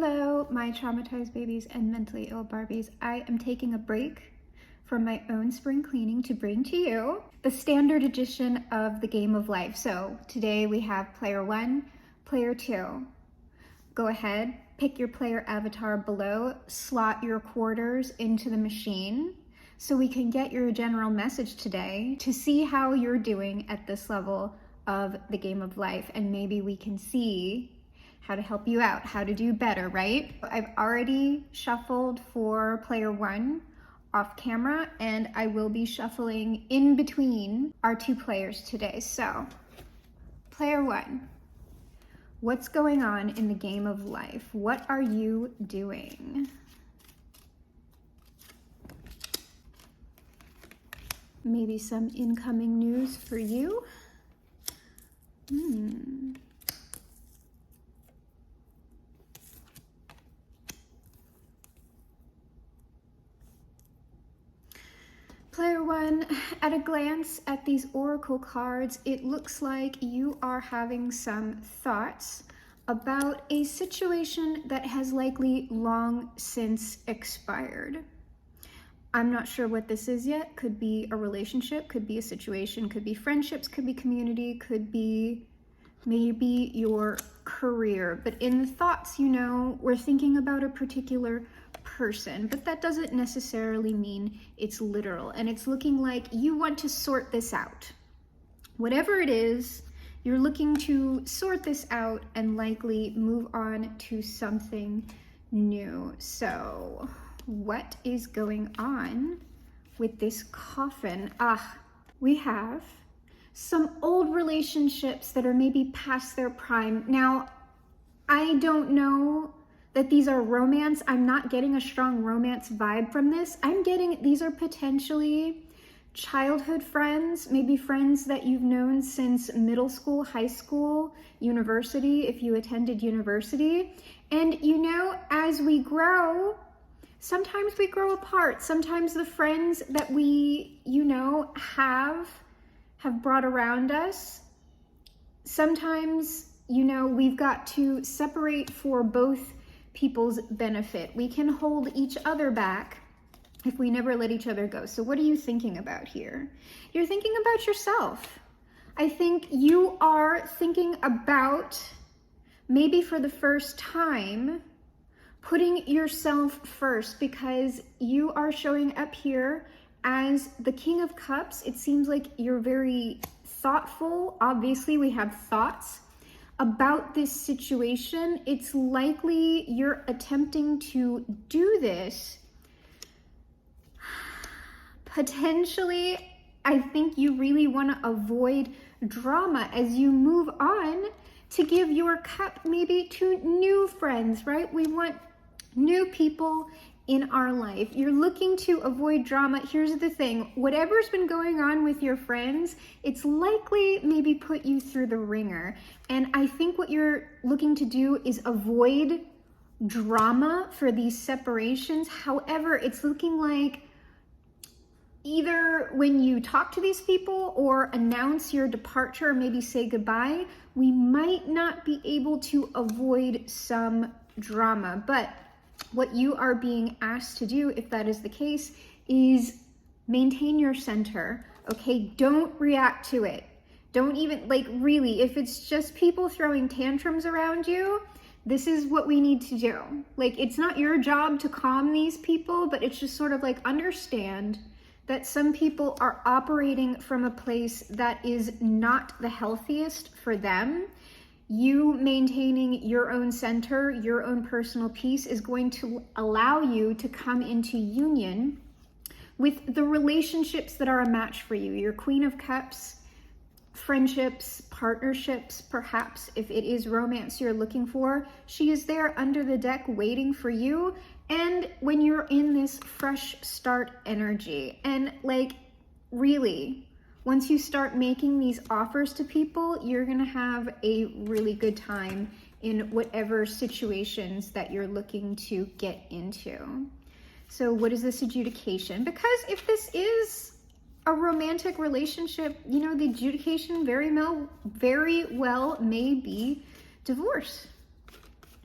Hello, my traumatized babies and mentally ill Barbies. I am taking a break from my own spring cleaning to bring to you the standard edition of the Game of Life. So today we have player 1, player 2. Go ahead, pick your player avatar below, slot your quarters into the machine so we can get your general message today to see how you're doing at this level of the Game of Life, and maybe we can see how to help you out, how to do better, right? I've already shuffled for player 1 off camera, and I will be shuffling in between our two players today. So, player 1, what's going on in the Game of Life? What are you doing? Maybe some incoming news for you. Player 1, at a glance at these oracle cards, it looks like you are having some thoughts about a situation that has likely long since expired. I'm not sure what this is yet. Could be a relationship, could be a situation, could be friendships, could be community, could be maybe your career. But in the thoughts, we're thinking about a particular person, but that doesn't necessarily mean it's literal. And it's looking like you want to sort this out. Whatever it is, you're looking to sort this out and likely move on to something new. So what is going on with this coffin? We have some old relationships that are maybe past their prime. Now, I don't know that these are romance. I'm not getting a strong romance vibe from this. I'm getting these are potentially childhood friends, maybe friends that you've known since middle school, high school, university, if you attended university. And as we grow, sometimes we grow apart. Sometimes the friends that we, have brought around us, sometimes, we've got to separate for both people's benefit. We can hold each other back if we never let each other go. So what are you thinking about here? You're thinking about yourself. I think you are thinking about, maybe for the first time, putting yourself first, because you are showing up here as the King of Cups. It seems like you're very thoughtful. Obviously, we have thoughts about this situation. It's likely you're attempting to do this. Potentially, I think you really want to avoid drama as you move on to give your cup maybe to new friends, right? We want new people in our life. You're looking to avoid drama. Here's the thing, whatever's been going on with your friends, it's likely maybe put you through the ringer. And I think what you're looking to do is avoid drama for these separations. However, it's looking like either when you talk to these people or announce your departure or maybe say goodbye, we might not be able to avoid some drama. But what you are being asked to do, if that is the case, is maintain your center, okay? Don't react to it. Don't even, really, if it's just people throwing tantrums around you, this is what we need to do. It's not your job to calm these people, but it's just sort of understand that some people are operating from a place that is not the healthiest for them. You maintaining your own center, your own personal peace is going to allow you to come into union with the relationships that are a match for you. Your Queen of Cups, friendships, partnerships, perhaps if it is romance you're looking for, she is there under the deck waiting for you. And when you're in this fresh start energy, and really, once you start making these offers to people, you're gonna have a really good time in whatever situations that you're looking to get into. So what is this adjudication? Because if this is a romantic relationship, the adjudication very well may be divorce.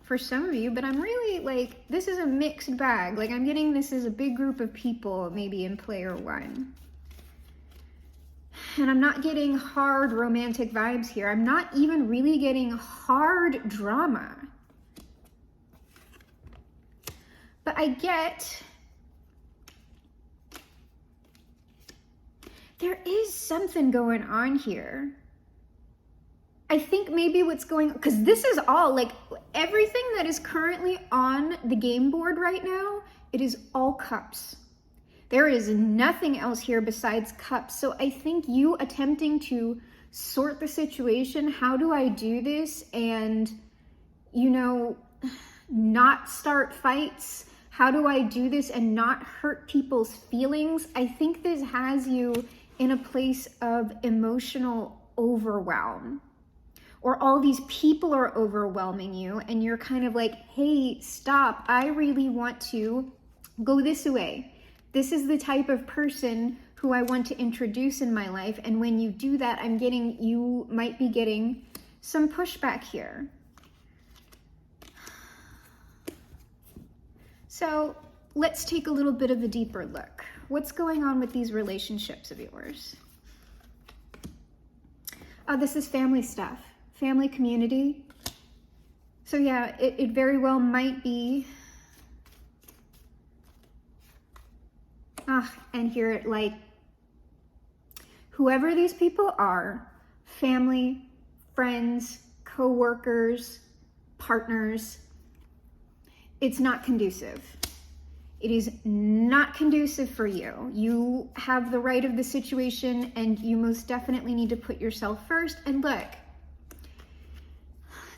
for some of you, but I'm really like, this is a mixed bag. Like I'm getting this is a big group of people maybe in player one. And I'm not getting hard romantic vibes here. I'm not even really getting hard drama. But I get there is something going on here. I think maybe what's going on, because this is all like everything that is currently on the game board right now, it is all cups. There is nothing else here besides cups. So I think you attempting to sort the situation, how do I do this and, you know, not start fights? How do I do this and not hurt people's feelings? I think this has you in a place of emotional overwhelm. Or all these people are overwhelming you and you're kind of like, hey, stop. I really want to go this way. This is the type of person who I want to introduce in my life. And when you do that, you might be getting some pushback here. So let's take a little bit of a deeper look. What's going on with these relationships of yours? This is family stuff, family, community. So yeah, it very well might be. And here, like, whoever these people are, family, friends, co-workers, partners, it's not conducive. It is not conducive for you. You have the right of the situation and you most definitely need to put yourself first. And look,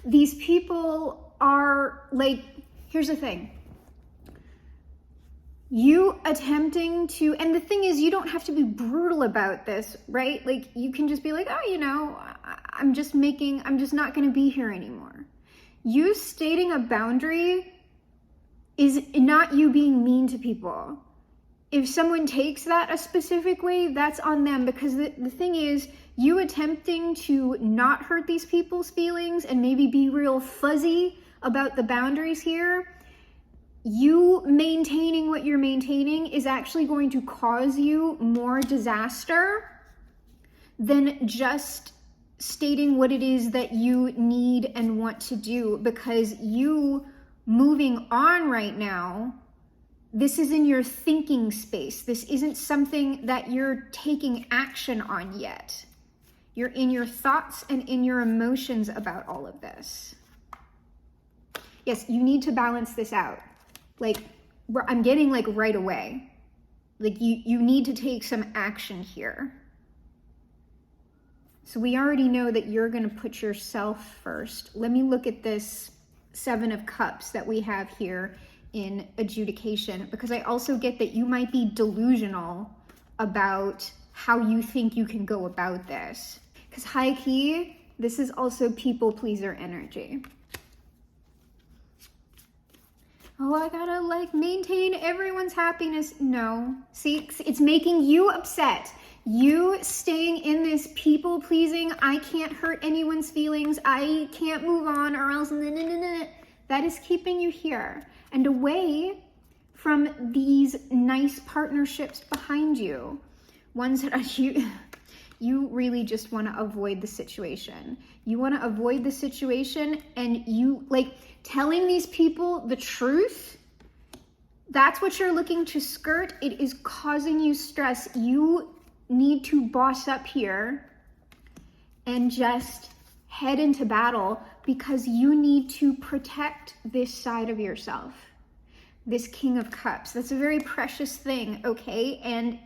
these people are like, here's the thing. You attempting to, and the thing is, you don't have to be brutal about this, right? Like you can just be like, oh, you know, I'm just not going to be here anymore. You stating a boundary is not you being mean to people. If someone takes that a specific way, that's on them, because the thing is, you attempting to not hurt these people's feelings and maybe be real fuzzy about the boundaries here, you maintaining what you're maintaining is actually going to cause you more disaster than just stating what it is that you need and want to do, because you moving on right now, this is in your thinking space. This isn't something that you're taking action on yet. You're in your thoughts and in your emotions about all of this. Yes, you need to balance this out. Like, I'm getting like right away. Like you need to take some action here. So we already know that you're going to put yourself first. Let me look at this 7 of Cups that we have here in adjudication, because I also get that you might be delusional about how you think you can go about this. Because high key, this is also people pleaser energy. Oh, I gotta like maintain everyone's happiness. No, see, it's making you upset. You staying in this people pleasing, I can't hurt anyone's feelings, I can't move on or else, that is keeping you here and away from these nice partnerships behind you. Ones that are you really just want to avoid the situation. You want to avoid the situation, and you like telling these people the truth. That's what you're looking to skirt. It is causing you stress. You need to boss up here and just head into battle, because you need to protect this side of yourself. This King of Cups, that's a very precious thing, okay? And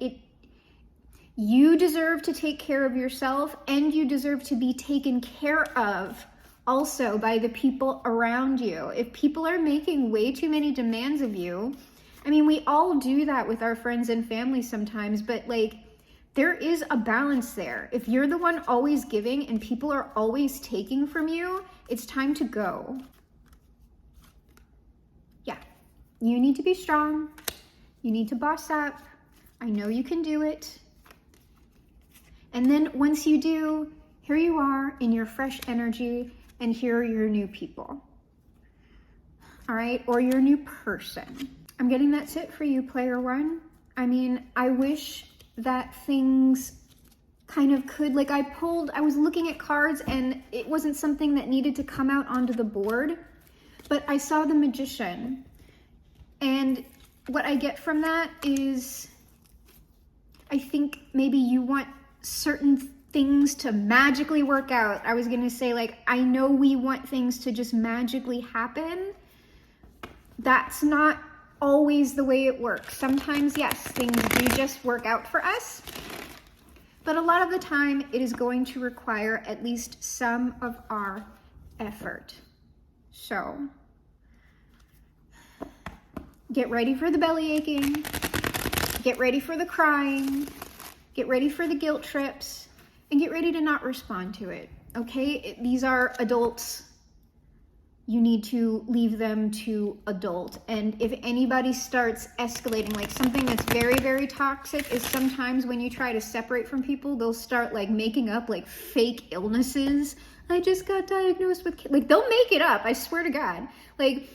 you deserve to take care of yourself, and you deserve to be taken care of also by the people around you. If people are making way too many demands of you, I mean, we all do that with our friends and family sometimes, but like, there is a balance there. If you're the one always giving and people are always taking from you, it's time to go. Yeah, you need to be strong. You need to boss up. I know you can do it. And then once you do, here you are in your fresh energy, and here are your new people. all right? Or your new person. I'm getting that's it for you, player one. I mean, I wish that things kind of could, like I was looking at cards and it wasn't something that needed to come out onto the board, but I saw the Magician. And what I get from that is, I think maybe you want certain things to magically work out. I was gonna say, like, I know we want things to just magically happen. That's not always the way it works. Sometimes, yes, things do just work out for us, but a lot of the time it is going to require at least some of our effort. So get ready for the belly aching, get ready for the crying, get ready for the guilt trips, and get ready to not respond to it, okay? These are adults. You need to leave them to adult. And if anybody starts escalating, like something that's very, very toxic is sometimes when you try to separate from people, they'll start like making up like fake illnesses. I just got diagnosed with, like they'll make it up, I swear to God. Like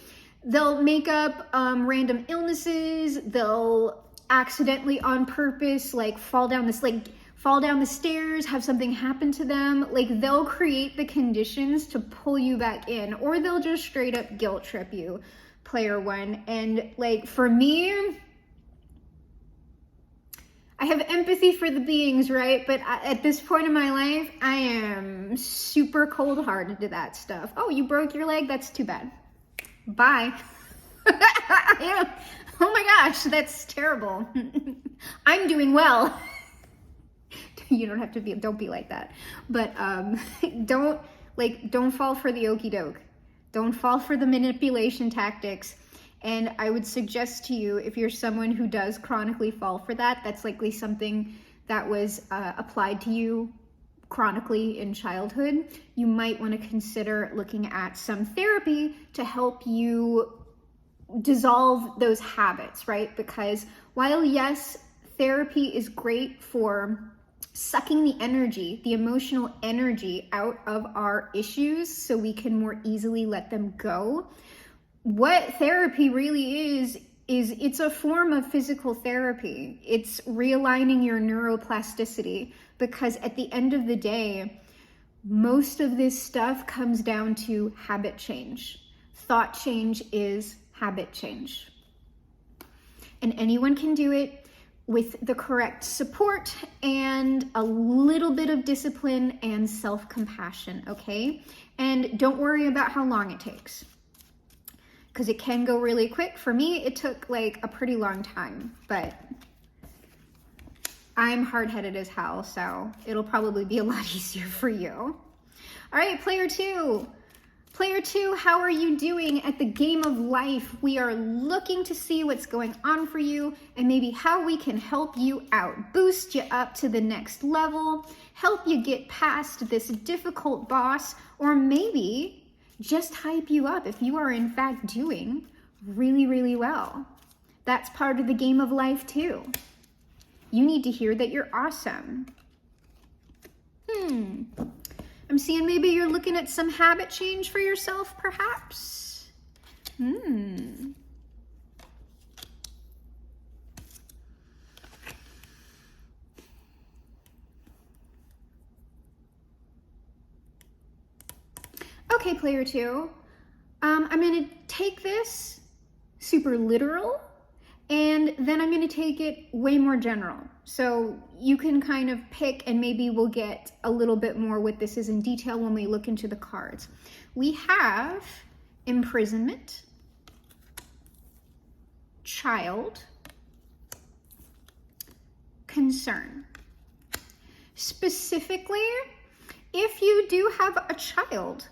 they'll make up random illnesses, they'll accidentally on purpose like fall down the stairs, have something happen to them. Like they'll create the conditions to pull you back in, or they'll just straight up guilt trip you, player one. And like for me, I have empathy for the beings, right? But at this point in my life, I am super cold-hearted to that stuff. Oh, you broke your leg? That's too bad. Bye. Yeah. Oh my gosh, that's terrible. I'm doing well. You don't have to be, don't be like that. But don't fall for the okie doke. Don't fall for the manipulation tactics. And I would suggest to you, if you're someone who does chronically fall for that, that's likely something that was applied to you chronically in childhood, you might want to consider looking at some therapy to help you dissolve those habits, right? Because while yes, therapy is great for sucking the energy, the emotional energy out of our issues so we can more easily let them go, what therapy really is it's a form of physical therapy. It's realigning your neuroplasticity, because at the end of the day, most of this stuff comes down to habit change. Thought change is habit change. And anyone can do it with the correct support and a little bit of discipline and self-compassion, okay? And don't worry about how long it takes, because it can go really quick. For me, it took like a pretty long time, but I'm hard-headed as hell, so it'll probably be a lot easier for you. All right, player two. Player two, how are you doing at the game of life? We are looking to see what's going on for you and maybe how we can help you out, boost you up to the next level, help you get past this difficult boss, or maybe just hype you up if you are in fact doing really, really well. That's part of the game of life too. You need to hear that you're awesome. I'm seeing maybe you're looking at some habit change for yourself, perhaps. Okay, player two. I'm going to take this super literal, and then I'm going to take it way more general. So you can kind of pick, and maybe we'll get a little bit more what this is in detail when we look into the cards. We have imprisonment, child, concern. Specifically, if you do have a child,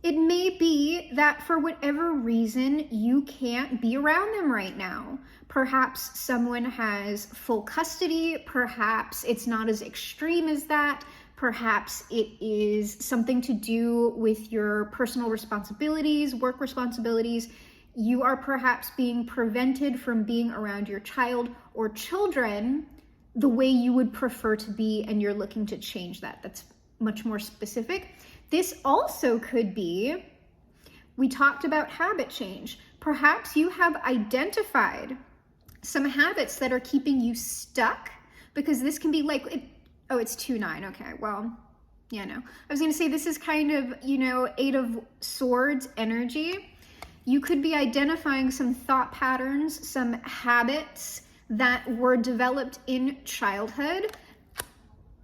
it may be that for whatever reason, you can't be around them right now. Perhaps someone has full custody. Perhaps it's not as extreme as that. Perhaps it is something to do with your personal responsibilities, work responsibilities. You are perhaps being prevented from being around your child or children the way you would prefer to be, and you're looking to change that. That's much more specific. This also could be, we talked about habit change. Perhaps you have identified some habits that are keeping you stuck, because this can be like, oh, it's 2-9. Okay, well, yeah, no. I was going to say this is kind of, Eight of Swords energy. You could be identifying some thought patterns, some habits that were developed in childhood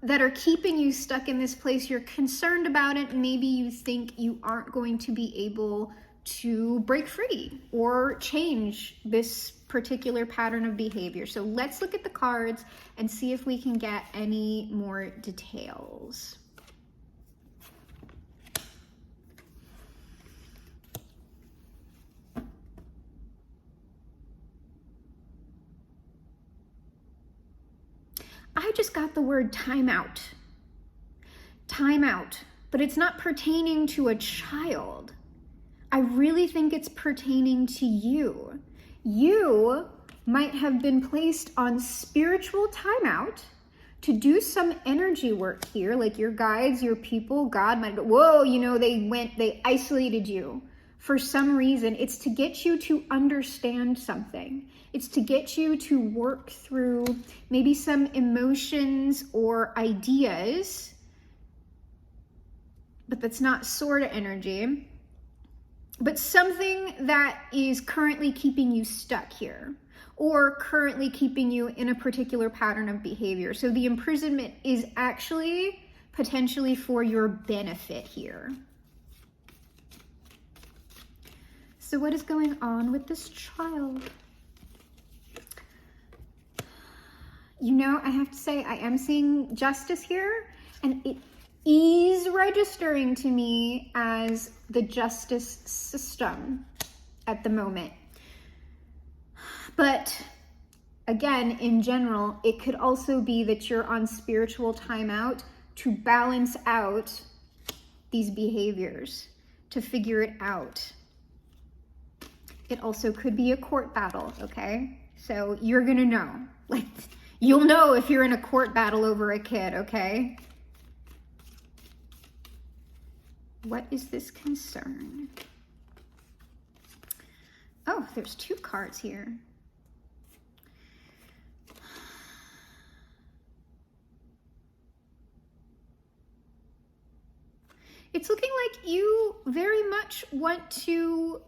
that are keeping you stuck in this place. You're concerned about it. Maybe you think you aren't going to be able to break free or change this particular pattern of behavior. So let's look at the cards and see if we can get any more details. I just got the word timeout. Timeout, but it's not pertaining to a child. I really think it's pertaining to you. You might have been placed on spiritual timeout to do some energy work here, like your guides, your people, God might, whoa, they isolated you for some reason. It's to get you to understand something. It's to get you to work through maybe some emotions or ideas, but that's not sword energy, but something that is currently keeping you stuck here or currently keeping you in a particular pattern of behavior. So the imprisonment is actually potentially for your benefit here. So what is going on with this child? I have to say, I am seeing justice here, and it is registering to me as the justice system at the moment. But again, in general, it could also be that you're on spiritual timeout to balance out these behaviors, to figure it out. It also could be a court battle, okay? So you're gonna know. You'll know if you're in a court battle over a kid, okay? What is this concern? Oh, there's 2 cards here. It's looking like you very much want to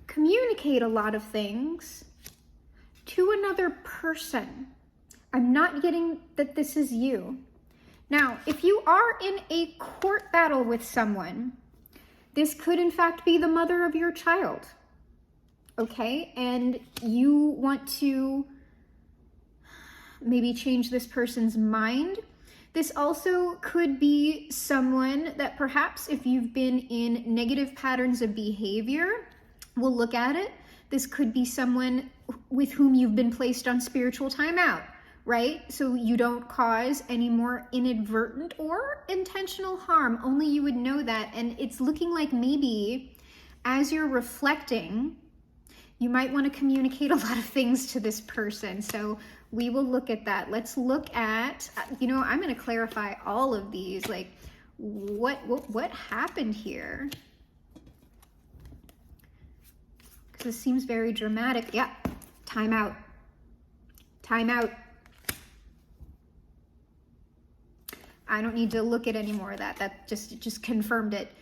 communicate a lot of things to another person. I'm not getting that this is you. Now, if you are in a court battle with someone, this could in fact be the mother of your child, okay? And you want to maybe change this person's mind. This also could be someone that perhaps, if you've been in negative patterns of behavior, we'll look at it. This could be someone with whom you've been placed on spiritual timeout, right? So you don't cause any more inadvertent or intentional harm. Only you would know that. And it's looking like maybe as you're reflecting, you might want to communicate a lot of things to this person. So we will look at that. Let's look at, I'm going to clarify all of these. Like, what happened here? Because this seems very dramatic. Yeah, time out. Time out. I don't need to look at any more of that. That just confirmed it.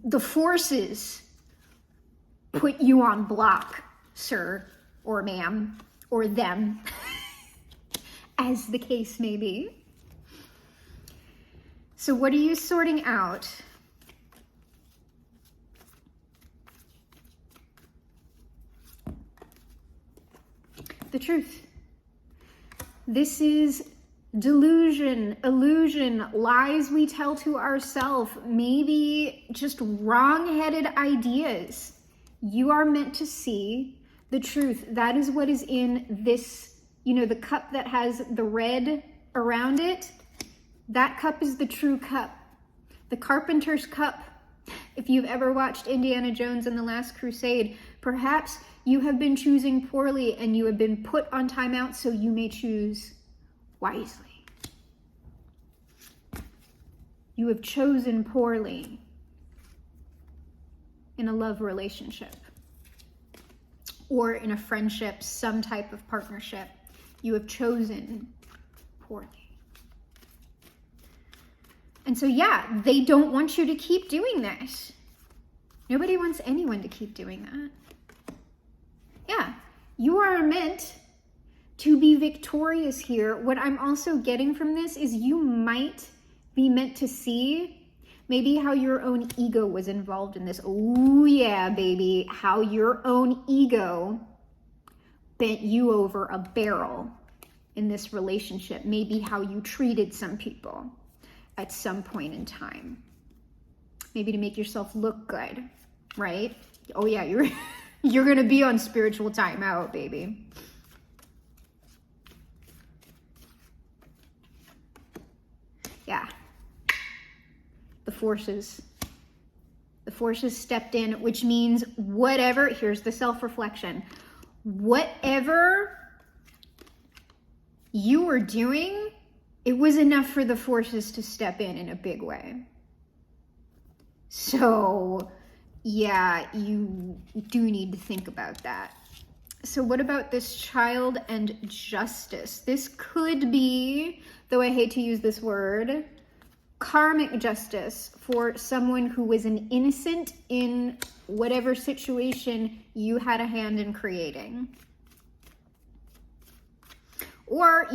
The forces put you on block, sir, or ma'am, or them, as the case may be. So what are you sorting out? The truth. This is delusion, illusion, lies we tell to ourselves, maybe just wrong-headed ideas. You are meant to see the truth. That is what is in this, the cup that has the red around it. That cup is the true cup. The carpenter's cup. If you've ever watched Indiana Jones and the Last Crusade, perhaps you have been choosing poorly and you have been put on timeout, so you may choose wisely. You have chosen poorly. in a love relationship or in a friendship, some type of partnership. You have chosen poorly. And so, yeah, they don't want you to keep doing this. Nobody wants anyone to keep doing that. Yeah, you are meant to be victorious here. What I'm also getting from this is you might be meant to see maybe how your own ego was involved in this. Oh yeah, baby, how your own ego bent you over a barrel in this relationship. Maybe how you treated some people at some point in time. Maybe to make yourself look good, right? Oh yeah, you're gonna be on spiritual timeout, baby. Yeah. The forces stepped in, which means whatever, here's the self-reflection. Whatever you were doing, it was enough for the forces to step in a big way. So, yeah, you do need to think about that. So what about this child and justice? This could be, though I hate to use this word, karmic justice for someone who was an innocent in whatever situation you had a hand in creating. Or,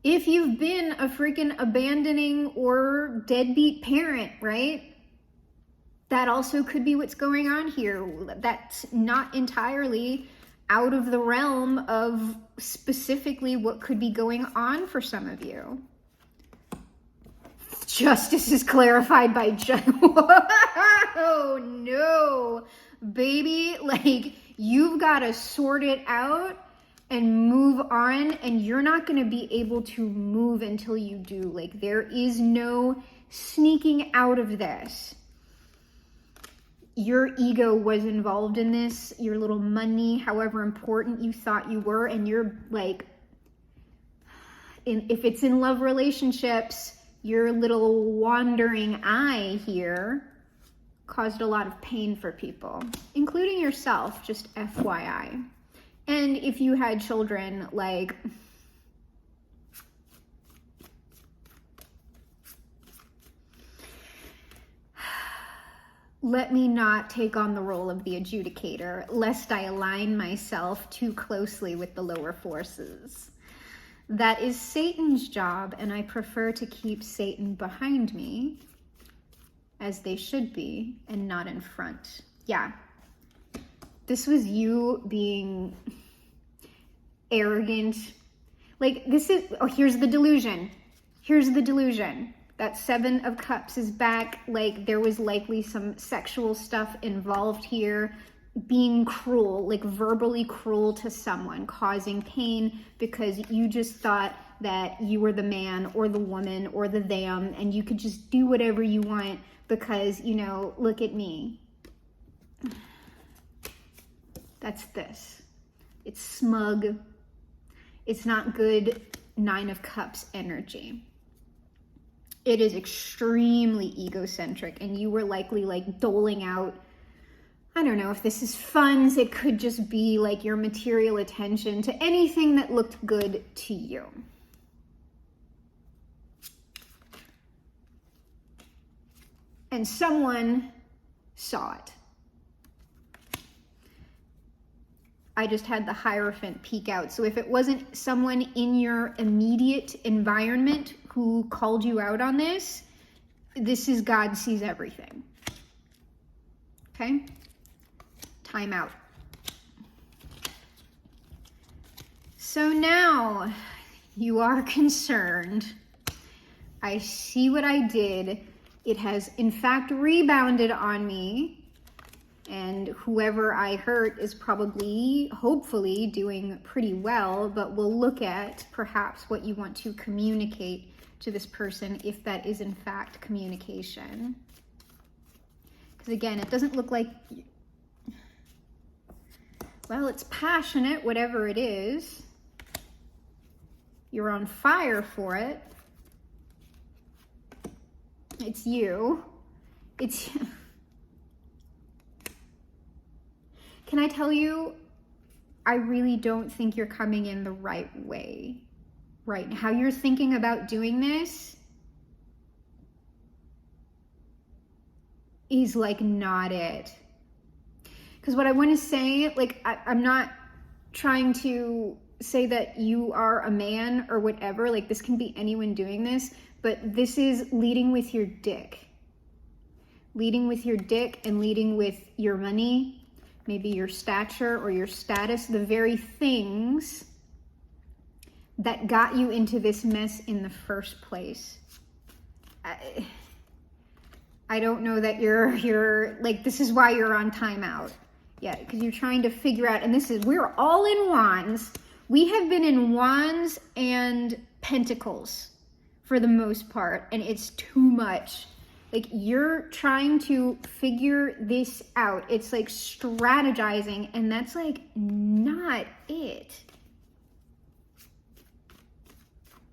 if you've been a freaking abandoning or deadbeat parent, right? That also could be what's going on here. That's not entirely out of the realm of specifically what could be going on for some of you. Justice is clarified by oh no, baby, like you've got to sort it out and move on, and you're not going to be able to move until you do. Like there is no sneaking out of this. Your ego was involved in this, your little money, however important you thought you were, and you're like, if it's in love relationships, your little wandering eye here caused a lot of pain for people, including yourself, just FYI. And if you had children, like, let me not take on the role of the adjudicator, lest I align myself too closely with the lower forces. That is Satan's job, and I prefer to keep Satan behind me, as they should be, and not in front. Yeah. This was you being arrogant. Like, this is, oh, here's the delusion. Here's the delusion. That 7 of Cups is back. Like, there was likely some sexual stuff involved here. Being cruel, like verbally cruel to someone, causing pain because you just thought that you were the man or the woman or the them, and you could just do whatever you want because, look at me. That's this. It's smug. It's not good 9 of Cups energy. It is extremely egocentric, and you were likely like doling out, I don't know if this is funds, it could just be like your material attention to anything that looked good to you. And someone saw it. I just had the Hierophant peek out. So if it wasn't someone in your immediate environment who called you out on this, this is God sees everything. Okay? Time out. So now you are concerned. I see what I did. It has in fact rebounded on me. And whoever I hurt is probably, hopefully, doing pretty well, but we'll look at perhaps what you want to communicate to this person if that is in fact communication. Because again, it doesn't look like, well, it's passionate, whatever it is. You're on fire for it. It's you. It's Can I tell you, I really don't think you're coming in the right way right now. How you're thinking about doing this is like not it. Because what I want to say, like, I'm not trying to say that you are a man or whatever. Like, this can be anyone doing this, but this is leading with your dick. Leading with your dick and leading with your money, maybe your stature or your status, the very things that got you into this mess in the first place. I don't know that you're like, this is why you're on timeout. Yeah, because you're trying to figure out, and we're all in wands. We have been in wands and pentacles for the most part, and it's too much. Like, you're trying to figure this out. It's like strategizing, and that's like not it.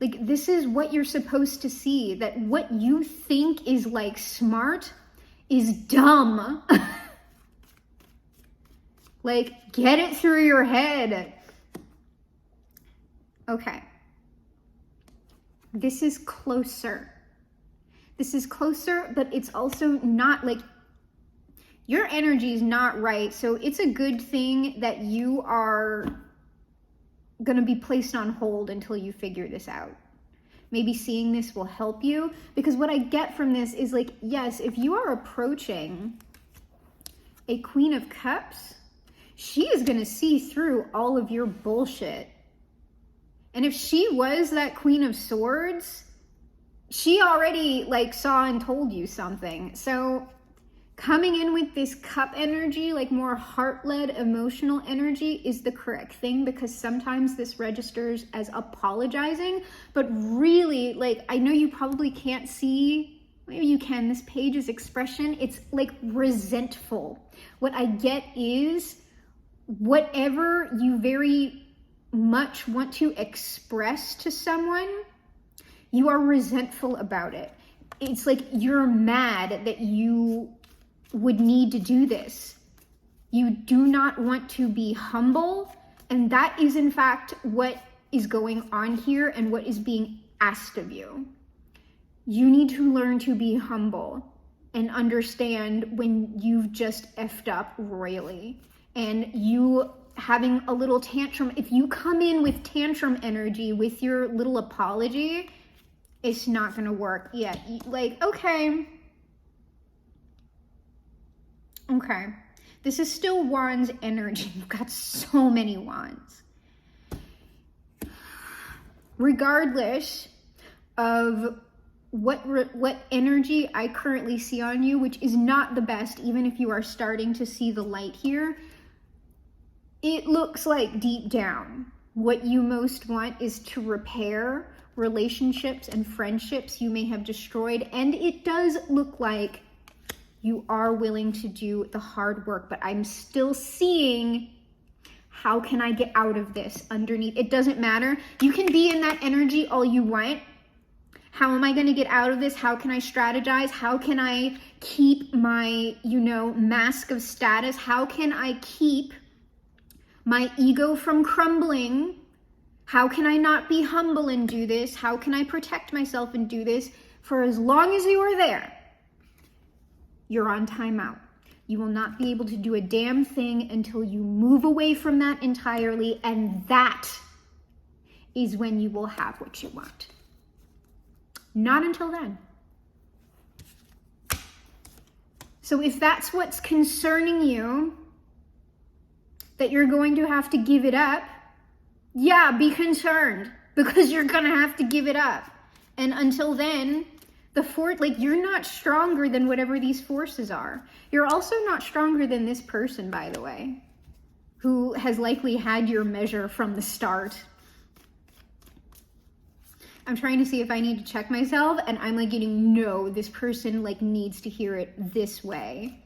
Like, this is what you're supposed to see, that what you think is like smart is dumb. Like, get it through your head. Okay. This is closer. This is closer, but it's also not like, your energy is not right. So it's a good thing that you are going to be placed on hold until you figure this out. Maybe seeing this will help you, because what I get from this is like, yes, if you are approaching a Queen of Cups, she is going to see through all of your bullshit. And if she was that Queen of Swords, she already like saw and told you something. So coming in with this cup energy, like more heart-led emotional energy, is the correct thing, because sometimes this registers as apologizing, but really, like, I know you probably can't see, maybe you can, this page's expression, it's like resentful. What I get is whatever you very much want to express to someone, you are resentful about it. It's like you're mad that you would need to do this. You do not want to be humble, and that is in fact what is going on here and what is being asked of you. You need to learn to be humble and understand when you've just effed up royally, and you having a little tantrum. If you come in with tantrum energy with your little apology, it's not gonna work. Yeah, like, okay, this is still wands energy. You've got so many wands. Regardless of what energy I currently see on you, which is not the best, even if you are starting to see the light here, it looks like deep down what you most want is to repair relationships and friendships you may have destroyed. And it does look like you are willing to do the hard work, but I'm still seeing, how can I get out of this underneath? It doesn't matter. You can be in that energy all you want. How am I going to get out of this? How can I strategize? How can I keep my, mask of status? How can I keep my ego from crumbling? How can I not be humble and do this? How can I protect myself and do this? For as long as you are there, you're on timeout. You will not be able to do a damn thing until you move away from that entirely, and that is when you will have what you want. Not until then. So if that's what's concerning you, that you're going to have to give it up, yeah, be concerned, because you're gonna have to give it up. And until then, you're not stronger than whatever these forces are. You're also not stronger than this person, by the way, who has likely had your measure from the start. I'm trying to see if I need to check myself, and I'm like getting, no, this person like needs to hear it this way.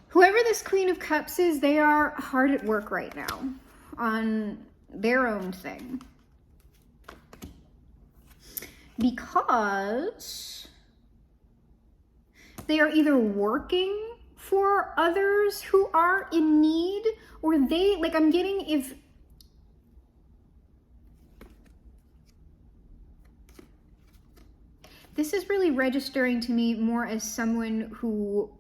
Whoever this Queen of Cups is, they are hard at work right now on their own thing. Because They are either working for others who are in need, or they, like, I'm getting, if this is really registering to me more as someone who,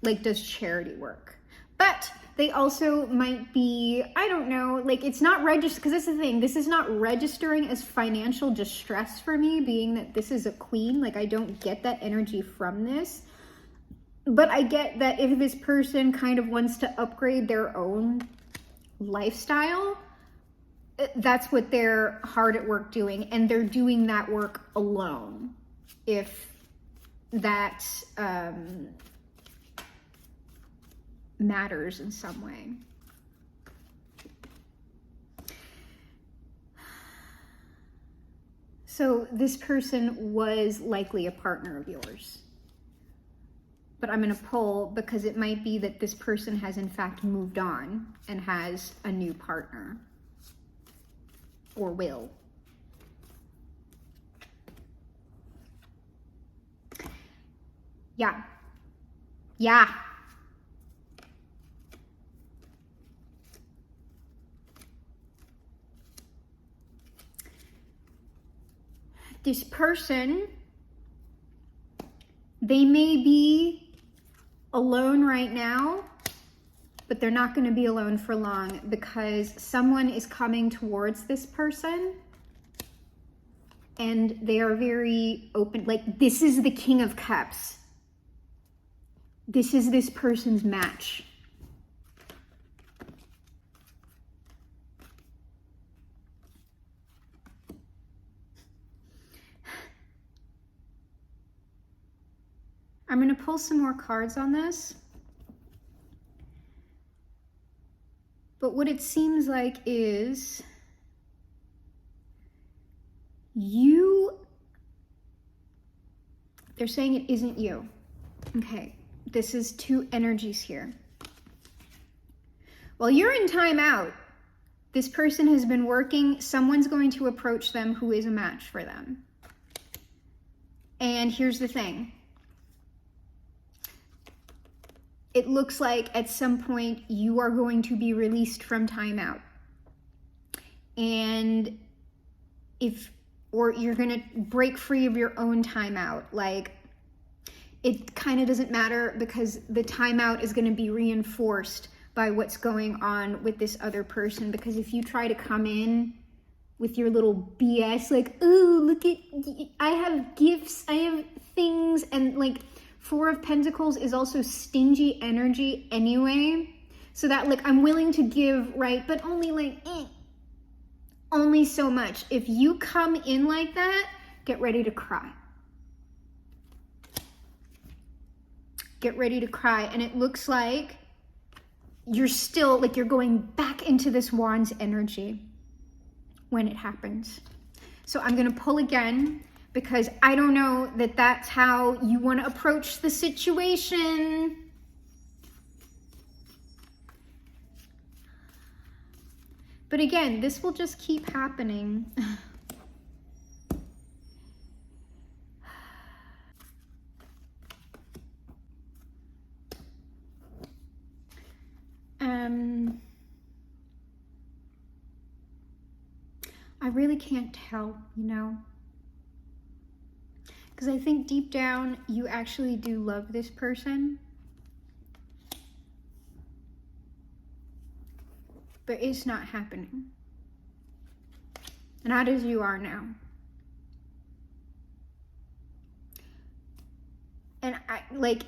like, does charity work. But they also might be, I don't know, like, it's not registered, because that's the thing, this is not registering as financial distress for me, being that this is a queen. Like, I don't get that energy from this. But I get that if this person kind of wants to upgrade their own lifestyle, that's what they're hard at work doing, and they're doing that work alone. If that matters in some way. So this person was likely a partner of yours. But I'm going to pull because it might be that this person has in fact moved on and has a new partner. Or will. Yeah. Yeah. This person, they may be alone right now, but they're not going to be alone for long, because someone is coming towards this person and they are very open. Like, this is the King of Cups. This is this person's match. I'm going to pull some more cards on this. But what it seems like is they're saying it isn't you. Okay, this is two energies here. While you're in timeout, this person has been working, someone's going to approach them who is a match for them. And here's the thing. It looks like at some point you are going to be released from timeout. And or you're gonna break free of your own timeout. Like, it kind of doesn't matter, because the timeout is gonna be reinforced by what's going on with this other person. Because if you try to come in with your little BS, like, oh, look at, I have gifts, I have things, and like, Four of Pentacles is also stingy energy anyway. So that, like, I'm willing to give, right? But only like, only so much. If you come in like that, get ready to cry. Get ready to cry. And it looks like you're still, like, you're going back into this Wands energy when it happens. So I'm going to pull again, because I don't know that that's how you want to approach the situation. But again, this will just keep happening. I really can't tell, you know? Because I think deep down, you actually do love this person. But it's not happening. Not as you are now. And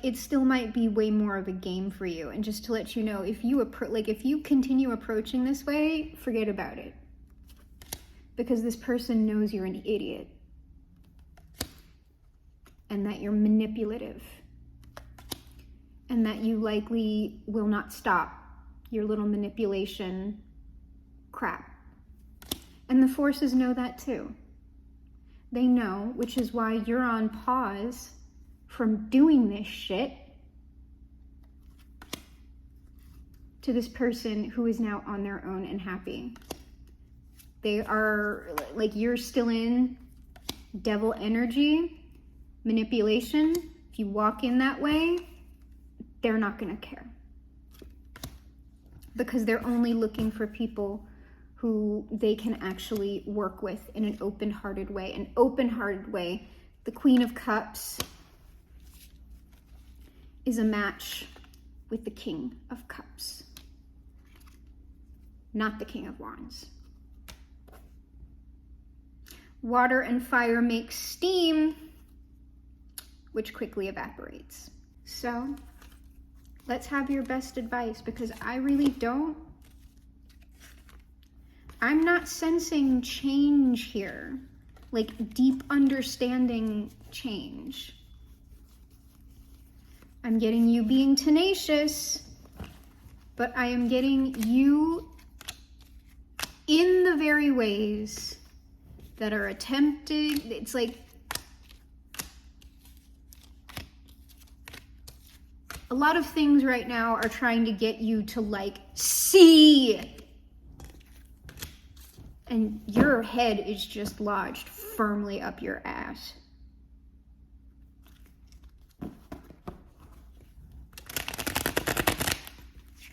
it still might be way more of a game for you. And just to let you know, if you continue approaching this way, forget about it. Because this person knows you're an idiot. And that you're manipulative. And that you likely will not stop your little manipulation crap. And the forces know that too. They know, which is why you're on pause from doing this shit to this person who is now on their own and happy. They are, like, you're still in devil energy, manipulation, If you walk in that way, they're not going to care. Because they're only looking for people who they can actually work with in an open-hearted way. An open-hearted way. The Queen of Cups is a match with the King of Cups, not the King of Wands. Water and fire make steam, which quickly evaporates. So let's have your best advice, because I really don't. I'm not sensing change here, like deep understanding change. I'm getting you being tenacious, but I am getting you in the very ways that are attempted. It's like a lot of things right now are trying to get you to like see, and your head is just lodged firmly up your ass.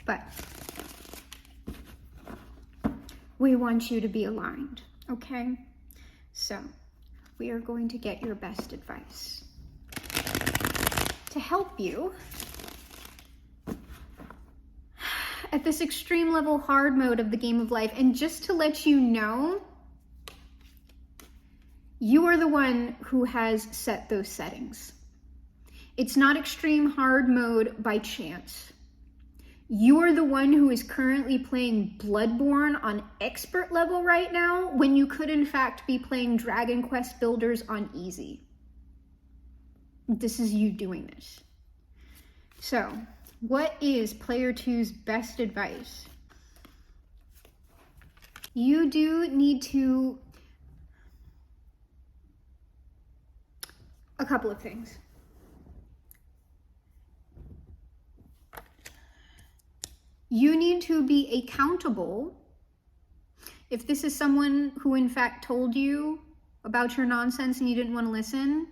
But we want you to be aligned, okay? So we are going to get your best advice to help you at this extreme level hard mode of the game of life. And just to let you know, you are the one who has set those settings. It's not extreme hard mode by chance. You are the one who is currently playing Bloodborne on expert level right now, when you could in fact be playing Dragon Quest Builders on easy. This is you doing this. So, what is player 2's best advice? You do need to... a couple of things. You need to be accountable. If this is someone who in fact told you about your nonsense and you didn't want to listen,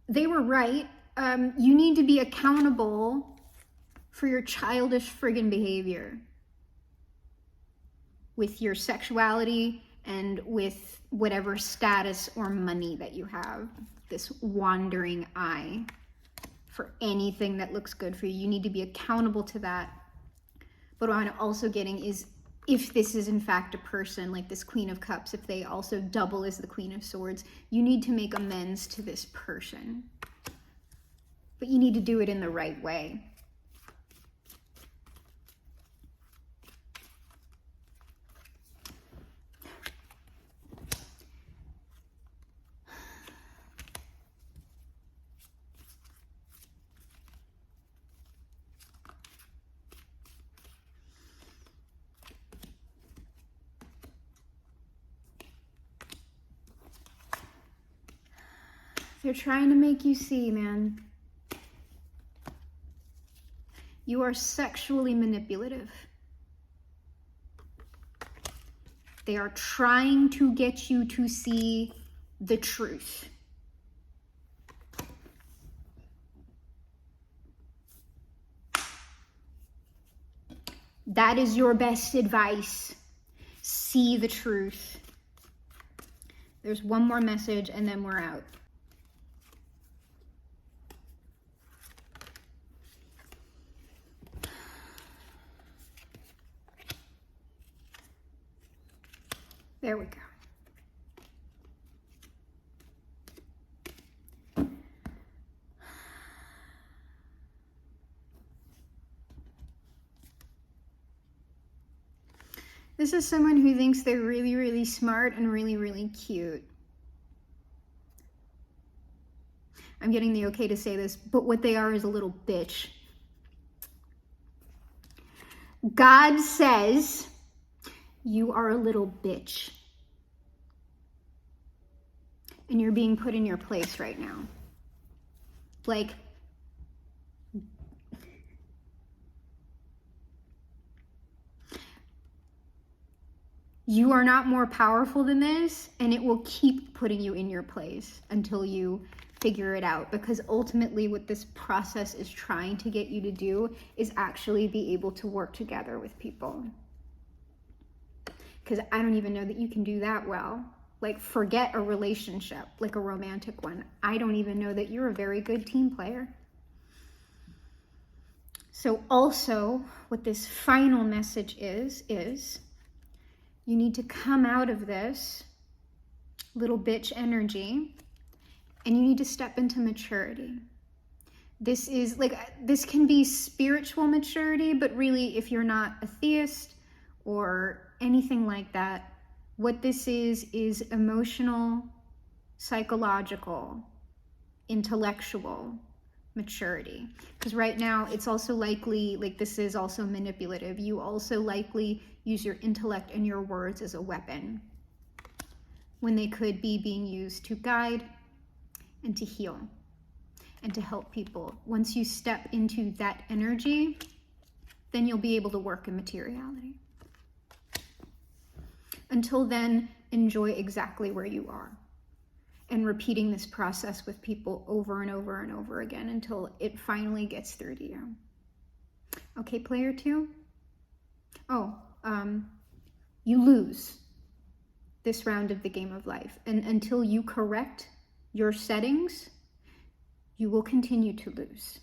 they were right. You need to be accountable for your childish friggin' behavior with your sexuality and with whatever status or money that you have. This wandering eye for anything that looks good for you. You need to be accountable to that. But what I'm also getting is, if this is in fact a person like this Queen of Cups, if they also double as the Queen of Swords, you need to make amends to this person. But you need to do it in the right way. They're trying to make you see, man. You are sexually manipulative. They are trying to get you to see the truth. That is your best advice. See the truth. There's one more message and then we're out. There we go. This is someone who thinks they're really, really smart and really, really cute. I'm getting the okay to say this, but what they are is a little bitch. God says you are a little bitch. And you're being put in your place right now. Like, you are not more powerful than this, and it will keep putting you in your place until you figure it out, because ultimately what this process is trying to get you to do is actually be able to work together with people. Because I don't even know that you can do that well. Like, forget a relationship, like a romantic one. I don't even know that you're a very good team player. So also, what this final message is you need to come out of this little bitch energy and you need to step into maturity. This is like, this can be spiritual maturity, but really, if you're not a theist or anything like that, what this is emotional, psychological, intellectual maturity. Because right now it's also likely, like, this is also manipulative. You also likely use your intellect and your words as a weapon when they could be being used to guide and to heal and to help people. Once you step into that energy, then you'll be able to work in materiality. Until then, enjoy exactly where you are and repeating this process with people over and over and over again until it finally gets through to you. Okay, player 2? You lose this round of the game of life. And until you correct your settings, you will continue to lose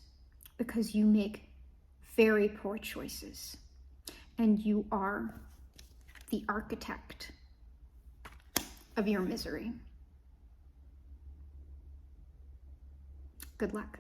because you make very poor choices. And you are the architect of your misery. Good luck.